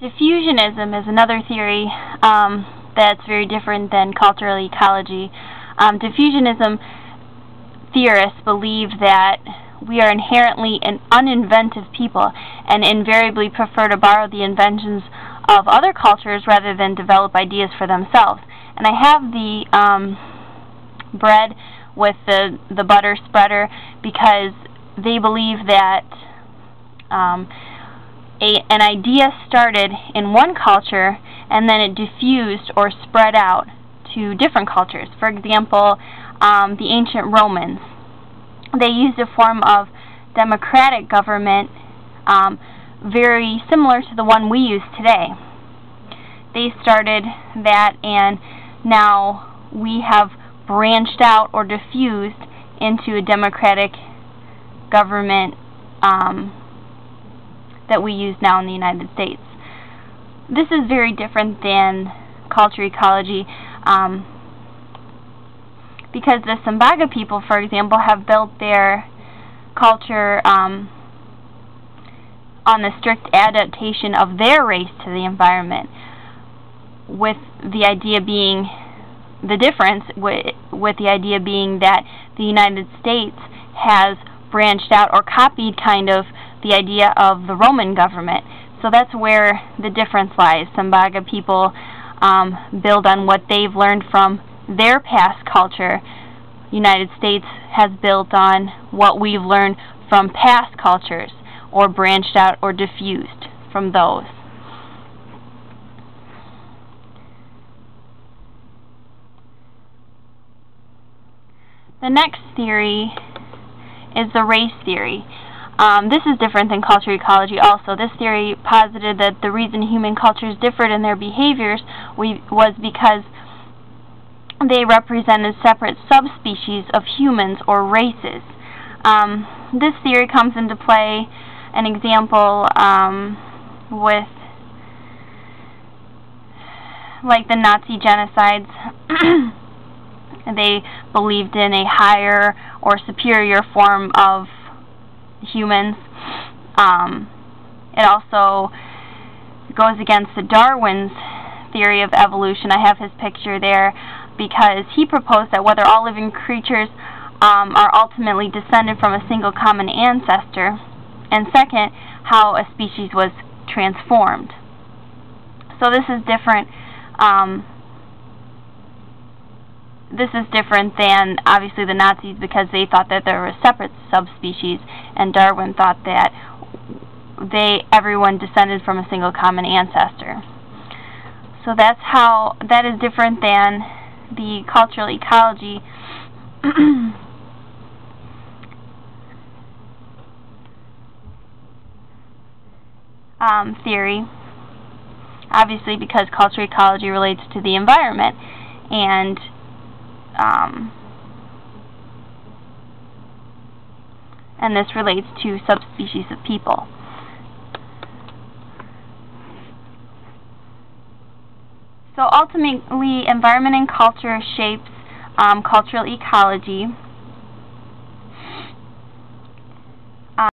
Diffusionism is another theory that's very different than cultural ecology. Diffusionism theorists believe that we are inherently an uninventive people and invariably prefer to borrow the inventions of other cultures rather than develop ideas for themselves. And I have the bread with the butter spreader because they believe that an idea started in one culture and then it diffused or spread out to different cultures. For example, the ancient Romans, they used a form of democratic government very similar to the one we use today. They started that, and now we have branched out or diffused into a democratic government that we use now in the United States. This is very different than cultural ecology because the Sambaga people, for example, have built their culture on the strict adaptation of their race to the environment, with the idea being the difference, with the idea being that the United States has branched out or copied kind of the idea of the Roman government. So that's where the difference lies. Sambaga people build on what they've learned from their past culture. United States has built on what we've learned from past cultures, or branched out or diffused from those. The next theory is the race theory. This is different than cultural ecology also. This theory posited that the reason human cultures differed in their behaviors was because they represented separate subspecies of humans or races. This theory comes into play, an example with like the Nazi genocides. They believed in a higher or superior form of humans. It also goes against the Darwin's theory of evolution. I have his picture there because he proposed that whether all living creatures are ultimately descended from a single common ancestor, and second, how a species was transformed. So this is different. This is different than, obviously, the Nazis, because they thought that there were separate subspecies, and Darwin thought that everyone descended from a single common ancestor. So that is different than the cultural ecology theory, obviously, because cultural ecology relates to the environment, and this relates to subspecies of people. So ultimately, environment and culture shapes cultural ecology.